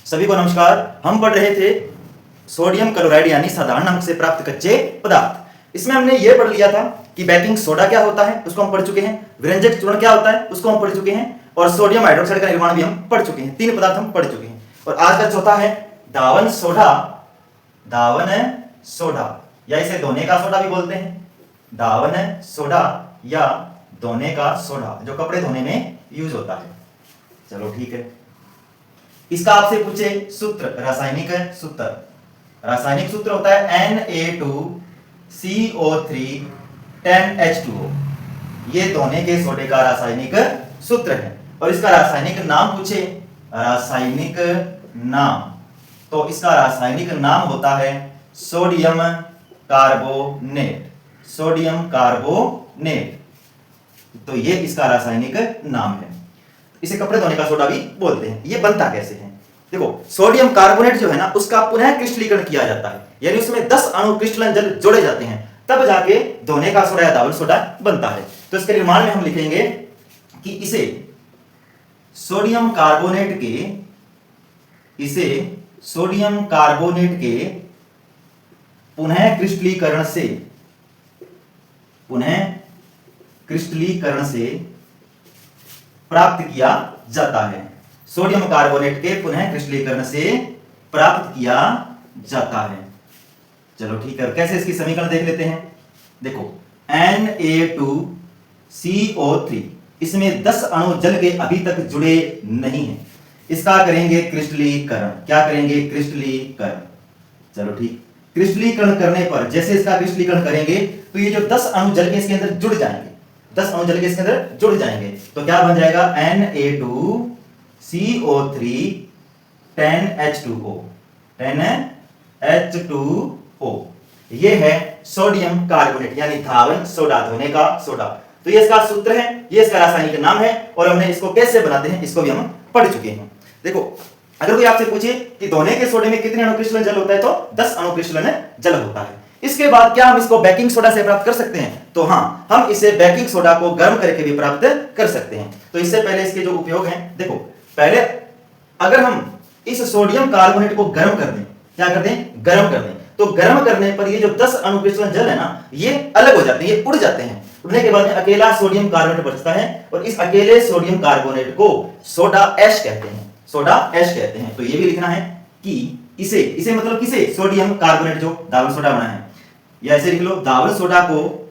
सभी को नमस्कार। हम पढ़ रहे थे सोडियम क्लोराइड यानी साधारण नमक से प्राप्त कच्चे पदार्थ। इसमें हमने यह पढ़ लिया था कि बेकिंग सोडा क्या होता है, उसको हम पढ़ चुके हैं। विरंजक चूर्ण क्या होता है, उसको हम पढ़ चुके हैं। और सोडियम हाइड्रोक्साइड का निर्माण भी हम पढ़ चुके हैं। 3 पदार्थ हम पढ़ चुके हैं। और आज का चौथा है दावन सोडा। दावन सोडा या इसे धोने का सोडा भी बोलते हैं। दावन सोडा या धोने का सोडा, जो कपड़े धोने में यूज होता है। चलो ठीक है। इसका आपसे पूछे सूत्र, रासायनिक सूत्र। रासायनिक सूत्र होता है Na2CO3 10H2O। ये धोने के सोडे का रासायनिक सूत्र है। और इसका रासायनिक नाम पूछे, रासायनिक नाम, तो इसका रासायनिक नाम होता है सोडियम कार्बोनेट। सोडियम कार्बोनेट, तो ये इसका रासायनिक नाम है। इसे कपड़े धोने का सोडा भी बोलते हैं। ये बनता कैसे है? देखो, सोडियम कार्बोनेट जो है ना, उसका पुनः क्रिस्टलीकरण किया जाता है, यानी उसमें 10 अणु क्रिस्टलन जल जोड़े जाते हैं, तब जाके धोने का सोडा या दावन सोडा बनता है। तो इसके निर्माण में हम लिखेंगे कि इसे सोडियम कार्बोनेट के पुनः क्रिस्टलीकरण से प्राप्त किया जाता है। सोडियम कार्बोनेट के पुनः क्रिस्टलीकरण से प्राप्त किया जाता है। चलो ठीक है। कैसे, इसकी समीकरण देख लेते हैं। देखो, Na2CO3, इसमें 10 अणु जल के अभी तक जुड़े नहीं हैं। इसका करेंगे क्रिस्टलीकरण। क्या करेंगे? क्रिस्टलीकरण। चलो ठीक। क्रिस्टलीकरण करने पर, जैसे इसका क्रिस्टलीकरण करेंगे तो ये जो 10 अणु जल के इसके अंदर जुड़ जाएंगे। 10 अणु जल के इसके अंदर जुड़ जाएंगे, तो क्या बन जाएगा? Na2CO3 10H2O। 10H2O, ये है सोडियम कार्बोनेट यानी धावन सोडा, धोने का सोडा। तो ये इसका सूत्र है, ये इसका रासायनिक नाम है। और हमने इसको कैसे बनाते हैं, इसको भी हम पढ़ चुके हैं। देखो, अगर कोई आपसे पूछे कि धोने के सोडे में कितने अणु क्रिस्टलन जल होता है, तो 10 अणु क्रिस्टलन जल होता है। इसके बाद क्या हम इसको बेकिंग सोडा से प्राप्त कर सकते हैं? तो हाँ, हम इसे बेकिंग सोडा को गर्म करके भी प्राप्त कर सकते हैं। तो इससे पहले इसके जो उपयोग हैं, देखो, पहले अगर हम इस सोडियम कार्बोनेट को गर्म कर दें, क्या कर दें? गर्म कर दें, तो गर्म करने पर ये जो 10 अणु क्रिस्टलन जल है ना, ये अलग हो जाते हैं, ये उड़ जाते हैं। उड़ने के बाद में अकेला सोडियम कार्बोनेट बचता है, और इस अकेले सोडियम कार्बोनेट को सोडा ऐश कहते हैं। सोडा ऐश कहते हैं। तो ये भी लिखना है कि इसे मतलब किसे? सोडियम कार्बोनेट जो दावन सोडा बना है, या ऐसे लिख लो, दावन सोडा को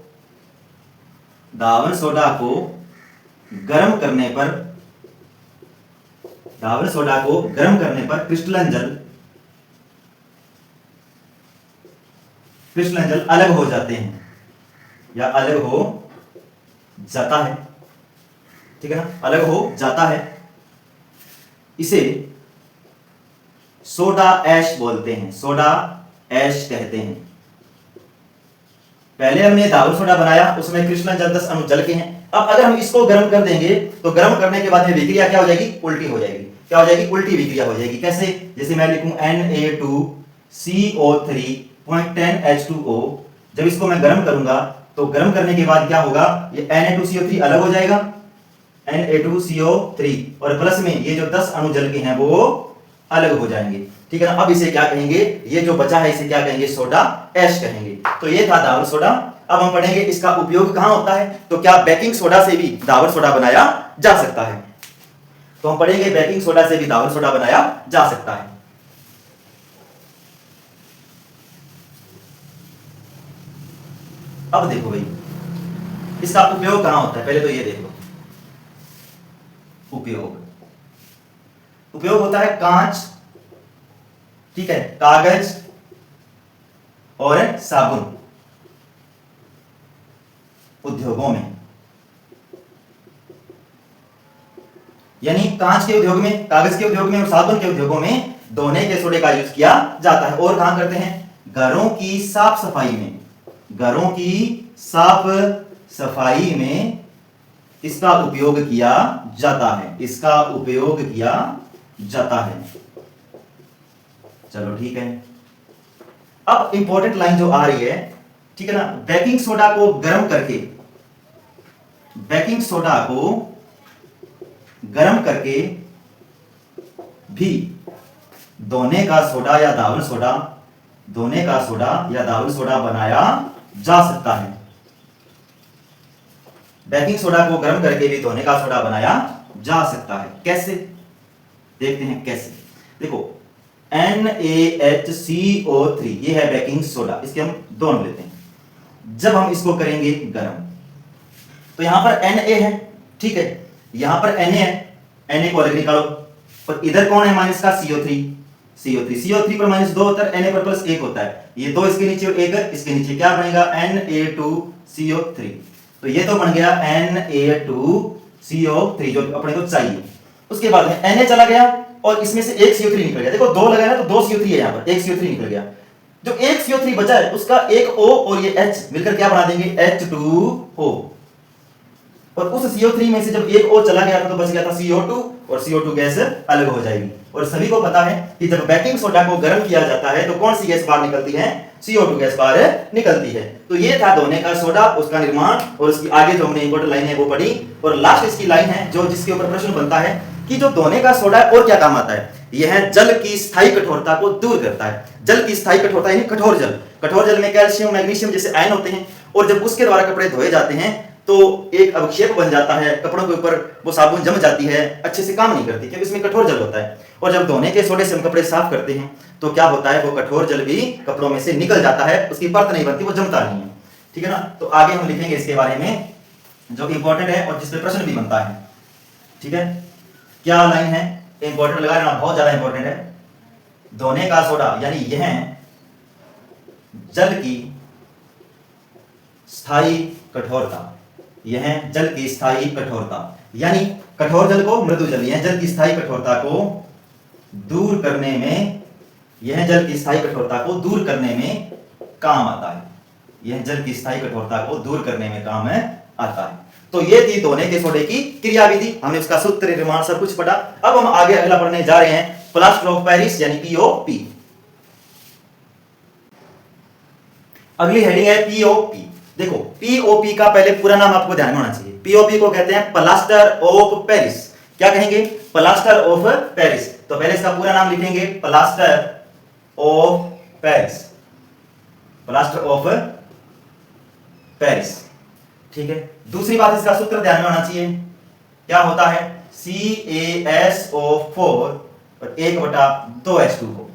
गर्म करने पर क्रिस्टलन जल अलग हो जाते हैं, या अलग हो जाता है। ठीक है ना, अलग हो जाता है। इसे सोडा ऐश बोलते हैं, सोडा ऐश कहते हैं। पहले हमने दावन सोडा बनाया, उसमें क्रिस्टलन जल 10 अणु जल के हैं। अब अगर हम इसको गर्म कर देंगे, तो गर्म करने के बाद में विक्रिया क्या हो जाएगी? उल्टी हो जाएगी। क्या हो जाएगी? उल्टी विक्रिया हो जाएगी। कैसे? जैसे मैं लिखूं Na2CO3.10H2O। जब इसको मैं गर्म करूंगा, तो गर्म करने के बाद क्या होगा? ये Na2CO3 अलग हो जाएगा, Na2CO3, और प्लस में ये जो 10 अणु जल के हैं वो अलग हो जाएंगे। ठीक है ना। अब इसे क्या कहेंगे? ये जो बचा है इसे क्या कहेंगे? सोडा ऐश कहेंगे। तो ये था दावन सोडा। अब हम पढ़ेंगे इसका उपयोग कहां होता है। तो क्या बेकिंग सोडा से भी दावन सोडा बनाया जा सकता है? तो हम पढ़ेंगे बेकिंग सोडा से भी दावन सोडा बनाया जा सकता है। अब देखो भाई, इसका उपयोग कहां होता है, पहले तो ये देखो। उपयोग होता है कांच, ठीक है, कागज और साबुन उद्योगों में। यानी कांच के उद्योग में, कागज के उद्योग में और साबुन के उद्योगों में धोने के सोडे का यूज किया जाता है। और कहां करते हैं? घरों की साफ सफाई में। घरों की साफ सफाई में इसका उपयोग किया जाता है। इसका उपयोग किया जाता है। चलो ठीक है। अब इंपॉर्टेंट लाइन जो आ रही है, ठीक है ना, बेकिंग सोडा को गर्म करके, बेकिंग सोडा को गर्म करके भी दोने का सोडा या धावन सोडा, दोने का सोडा या धावन सोडा बनाया जा सकता है। बेकिंग सोडा को गर्म करके भी दोने का सोडा बनाया जा सकता है। कैसे? देखते हैं कैसे। देखो NaHCO3 ये है बेकिंग सोडा, इसके हम दोनों लेते हैं। जब हम इसको करेंगे गर्म तो यहां पर Na है, ठीक है, यहां पर Na है, Na को अलग निकालो, और इधर कौन है माइनस का CO3 पर माइनस 2 होता है, Na पर प्लस 1 होता है, ये 2 इसके नीचे और 1 इसके नीचे, क्या बनेगा Na2CO3। तो ये तो बन गया Na2CO3 जो अपने को चाहिए। उसके बाद में Na चला गया और इसमें से एक CO3 निकल गया। देखो 2 लगा ना तो 2 CO3 है, यहां पर एक CO3 निकल गया। जो एक CO3 बचा है उसका एक O और ये H मिलकर क्या बना देंगे H2O, और उस CO3 में से जब एक O चला गया तो बच गया था CO2, और CO2 गैस अलग हो जाएगी। और सभी को पता है कि जब बेकिंग सोडा को गर्म किया जाता है तो कौन सी गैस बाहर निकलती है? CO2 गैस बाहर निकलती है। तो ये था दोने का सोडा, उसका निर्माण, और उसकी आगे जो हमने इंपॉर्टेंट लाइन है वो पढ़ी। और लास्ट इसकी लाइन है जो जिसके ऊपर प्रश्न बनता है कि जो दोने का सोडा है और क्या काम आता है? यह जल की स्थायी कठोरता को दूर करता है। जल की स्थायी कठोरता यानी कठोर जल, कठोर जल में कैल्शियम मैग्नीशियम जैसे आयन होते हैं, और जब उसके द्वारा कपड़े धोए जाते हैं तो एक अवक्षेप बन जाता है, कपड़ों के ऊपर वो साबुन जम जाती है, अच्छे से काम नहीं करती क्योंकि इसमें कठोर जल होता है। और जब धोने के सोडे से हम कपड़े साफ करते हैं तो क्या होता है, वो कठोर जल भी कपड़ों में से निकल जाता है, उसकी परत नहीं बनती, वो जमता नहीं है, ठीक है ना। तो आगे हम लिखेंगे इसके बारे में जो इंपॉर्टेंट है और जिसपे प्रश्न भी बनता है, ठीक है। क्या लाइन है, इंपॉर्टेंट लगा लेना, बहुत ज्यादा इंपॉर्टेंट है। धोने का सोडा यानी यह जल की स्थायी कठोरता, यह जल की स्थायी कठोरता यानी कठोर जल को मृदु जल, यह जल की स्थायी कठोरता को दूर करने में, यह जल की स्थायी कठोरता को दूर करने में काम आता है, यह जल की स्थायी कठोरता को दूर करने में काम आता है। तो ये थी धोने के सोडे की क्रियाविधि, हमने उसका सूत्र निर्माण सब कुछ पढ़ा। अब हम आगे अगला पढ़ने जा रहे हैं प्लास्टर ऑफ पेरिस यानी POP। अगली हेडिंग है POP। देखो POP का पहले पूरा नाम आपको ध्यान में होना चाहिए। POP को कहते हैं प्लास्टर ऑफ पेरिस। क्या कहेंगे? Plaster of Paris. तो पहले इसका पूरा नाम लिखेंगे plaster of Paris, plaster of Paris, ठीक है। दूसरी बात, इसका सूत्र ध्यान में होना चाहिए, क्या होता है? CaSO4 और 1/2H2O,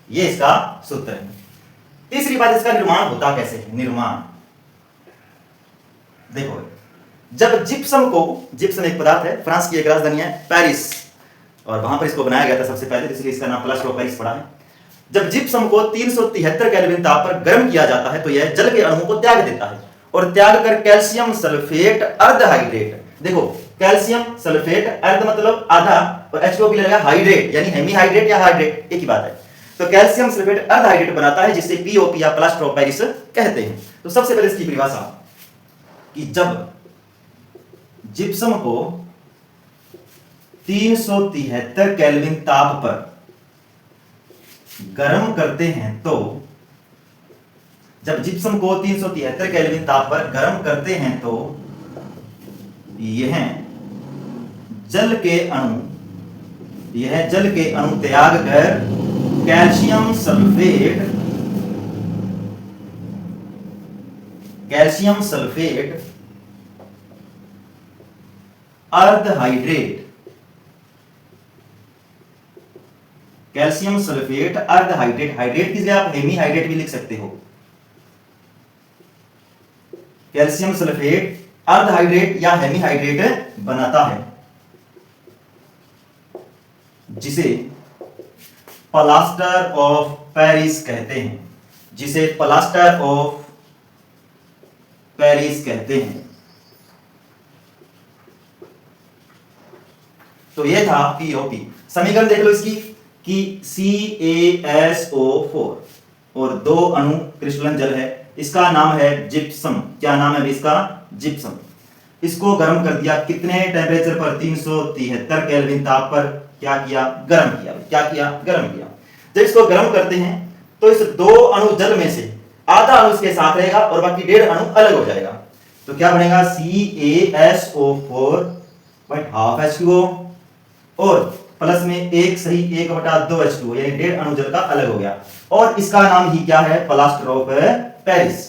ये इसका सूत्र है। तीसरी बात, इसका निर्माण होता कैसे है? निर्माण देखो, जब जिप्सम को, जिप्सम एक पदार्थ है, फ्रांस की एक राजधानी है पेरिस, और वहां पर इसको बनाया गया था सबसे पहले, इसलिए इसका नाम प्लास्टर ऑफ पेरिस पड़ा है। जब जिप्सम को 373 केल्विन ताप पर गर्म किया जाता है तो यह जल के अणुओं को त्याग देता है और त्याग कर कैल्शियम सल्फेट अर्ध हाइड्रेट, देखो कैल्शियम सल्फेट अर्ध मतलब आधा, और H2O के लिए लगा हाइड्रेट यानी हेमी हाइड्रेट या हाइड्रेट एक ही बात है। तो कैल्शियम सल्फेट अर्ध हाइड्रेट बनाता है जिसे POP या प्लास्टर ऑफ पेरिस कहते हैं। तो सबसे पहले इसकी परिभाषा कि जब जिप्सम को 373 केल्विन ताप पर गर्म करते हैं तो, जब जिप्सम को 373 केल्विन ताप पर गर्म करते हैं तो यह जल के अणु, यह जल के अणु त्याग कर कैल्शियम सल्फेट, कैल्शियम सल्फेट अर्ध हाइड्रेट, कैल्शियम सल्फेट अर्ध हाइड्रेट, हाइड्रेट की जगह आप हेमी हाइड्रेट भी लिख सकते हो, कैल्शियम सल्फेट अर्ध हाइड्रेट या हेमी हाइड्रेट बनाता है जिसे प्लास्टर ऑफ पेरिस कहते हैं, जिसे प्लास्टर ऑफ पेरिस कहते हैं। तो ये था POP। समीकरण देख लो इसकी कि CaSO4 और 2 अणु क्रिस्टलन जल है, इसका नाम है जिप्सम। क्या नाम है अभी इसका? जिप्सम। इसको गर्म कर दिया, कितने टेम्परेचर पर? 373 केल्विन ताप पर क्या किया? गर्म किया। क्या किया? गर्म किया। जब इसको गर्म करते हैं तो इस 2 अणु जल में से आधा अणु इसके साथ रहेगा और बाकी 1.5 अणु अलग हो जाएगा। तो क्या बनेगा? CaSO4 ½ H2O और प्लस में 1 सही 1/2 यानी 1.5 अणु जल का अलग हो गया, और इसका नाम ही क्या है, प्लास्टर ऑफ पेरिस।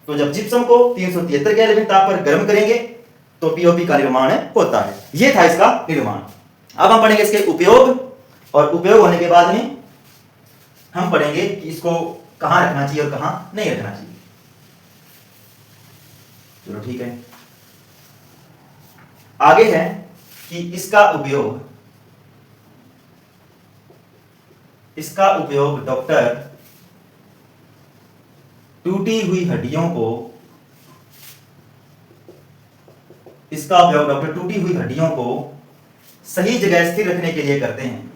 तो जब जिप्सम को 373 केल्विन ताप पर गर्म करेंगे तो पीओपी का निर्माण होता है। यह था इसका निर्माण। अब हम पढ़ेंगे इसके उपयोग, और उपयोग होने के बाद में हम पढ़ेंगे कि इसको कहां रखना चाहिए और कहां नहीं रखना चाहिए। चलो ठीक है, आगे है कि इसका उपयोग डॉक्टर टूटी हुई हड्डियों को सही जगह स्थिर रखने के लिए करते हैं।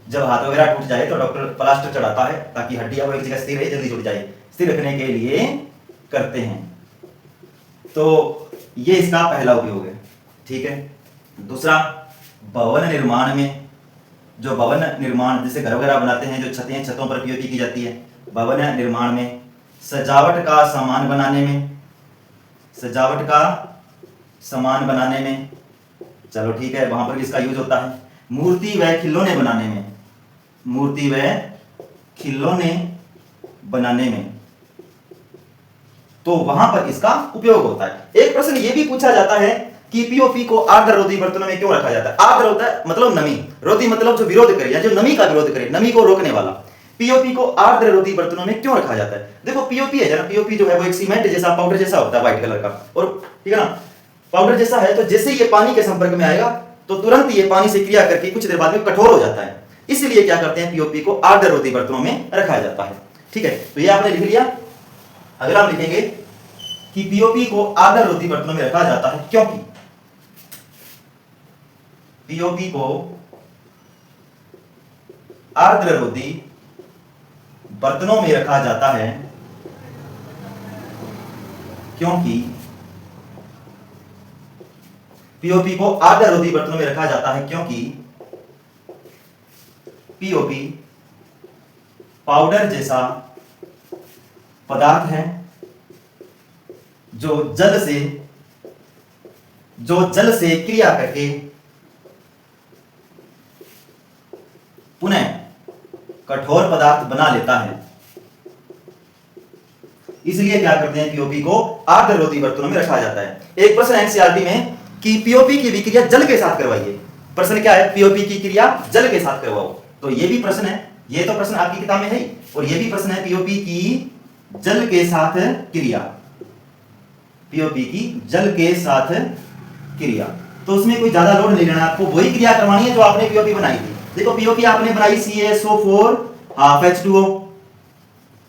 जब हाथ वगैरह टूट जाए तो डॉक्टर प्लास्टर चढ़ाता है ताकि हड्डियां वो एक जगह स्थिर रहे, जल्दी जुड़ जाए, स्थिर रखने के लिए करते हैं। तो ये इसका पहला उपयोग है। ठीक है, दूसरा, भवन निर्माण में, जो भवन निर्माण जैसे घर वगैरह बनाते हैं, जो छतों पर पीओपी की जाती है, भवन निर्माण में, सजावट का सामान बनाने में, चलो ठीक है, वहां पर भी इसका यूज होता है। मूर्ति व खिलौने बनाने में, तो वहां पर इसका उपयोग होता है। एक प्रश्न यह भी पूछा जाता है कि पीओपी को आर्द्र रोधी बर्तनों में क्यों रखा जाता है। आर्द्र होता है मतलब नमी, रोधी मतलब जो विरोध करे या जो नमी का विरोध करे, नमी को रोकने वाला। पीओपी को आर्द्र रोधी बर्तनों में क्यों रखा जाता है? देखो पीओपी है ना, पीओपी जो है वो एक सीमेंट जैसा, पाउडर जैसा होता है, व्हाइट कलर का, और ठीक है ना, पाउडर जैसा है। तो जैसे ये पानी के संपर्क में आएगा तो तुरंत ये पानी से क्रिया करके कुछ देर बाद में कठोर हो जाता है। इसलिए क्या करते हैं, पीओपी को आर्द्र रोधी बर्तनों में रखा जाता है। ठीक है, तो ये आपने लिख लिया। अगर आप लिखेंगे कि पीओपी को आर्द्र रोधी बर्तनों में रखा जाता है क्योंकि पीओपी को आर्द्र रोधी बर्तनों में रखा जाता है क्योंकि पीओपी को आर्द्र रोधी बर्तनों में रखा जाता है क्योंकि पीओपी पाउडर जैसा पदार्थ है जो जल से क्रिया करके पुनः कठोर पदार्थ बना लेता है। इसलिए क्या करते हैं, पीओपी को आर्द्र रोधी बर्तनों में रखा जाता है। एक प्रश्न एनसीईआरटी में कि पीओपी की विक्रिया जल के साथ करवाइए। प्रश्न क्या है, पीओपी की क्रिया जल के साथ करवाओ। तो ये भी प्रश्न है, ये तो प्रश्न आपकी किताब में है ही, और ये भी प्रश्न है पीओपी की जल के साथ क्रिया, पीओपी की जल के साथ क्रिया। तो उसमें कोई ज्यादा लोड नहीं लेना, आपको वही क्रिया करवानी है जो आपने पीओपी बनाई थी। देखो पीओपी आपने बनाई CaSO4 हाफ H2O,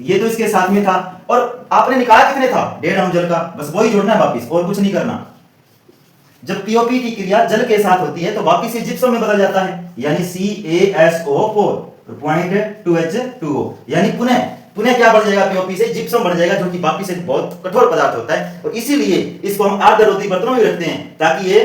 ये तो इसके साथ में था, और आपने निकाला कितने था, 1.5 अणु जल का, बस वही जोड़ना है वापिस, और कुछ नहीं करना। जब पीओपी की क्रिया जल के साथ होती है तो वापिस ये जिप्सम में बदल जाता है, यानी CaSO4 0.2H2O, यानी पुनः क्या बन जाएगा, पीओपी से जिप्सम बन जाएगा, जो कि वापिस से बहुत कठोर पदार्थ होता है। और इसीलिए इसको हम आर्द्र रोधी बर्तनों में रखते हैं ताकि ये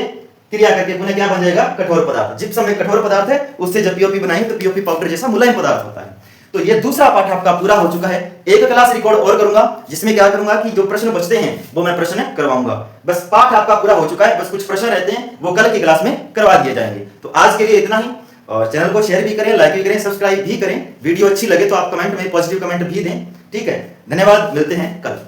क्रिया करके पुनः क्या बन जाएगा, कठोर पदार्थ। जिप्सम एक कठोर पदार्थ है, उससे जब पीओपी बनाएंगे तो पीओपी पाउडर जैसा मुलायम पदार्थ होता है। तो ये दूसरा पाठ आपका पूरा हो चुका है। एक क्लास रिकॉर्ड और करूंगा जिसमें क्या करूंगा कि जो प्रश्न बचते हैं वो मैं प्रश्न करवाऊंगा। बस पाठ आपका पूरा हो चुका है, बस कुछ प्रश्न रहते हैं वो कल की क्लास में करवा दिए जाएंगे। तो आज के लिए इतना ही, और चैनल को शेयर भी करें, लाइक भी करें, सब्सक्राइब भी करें। वीडियो अच्छी लगे तो आप कमेंट में पॉजिटिव कमेंट भी दें। ठीक है, धन्यवाद, मिलते हैं कल।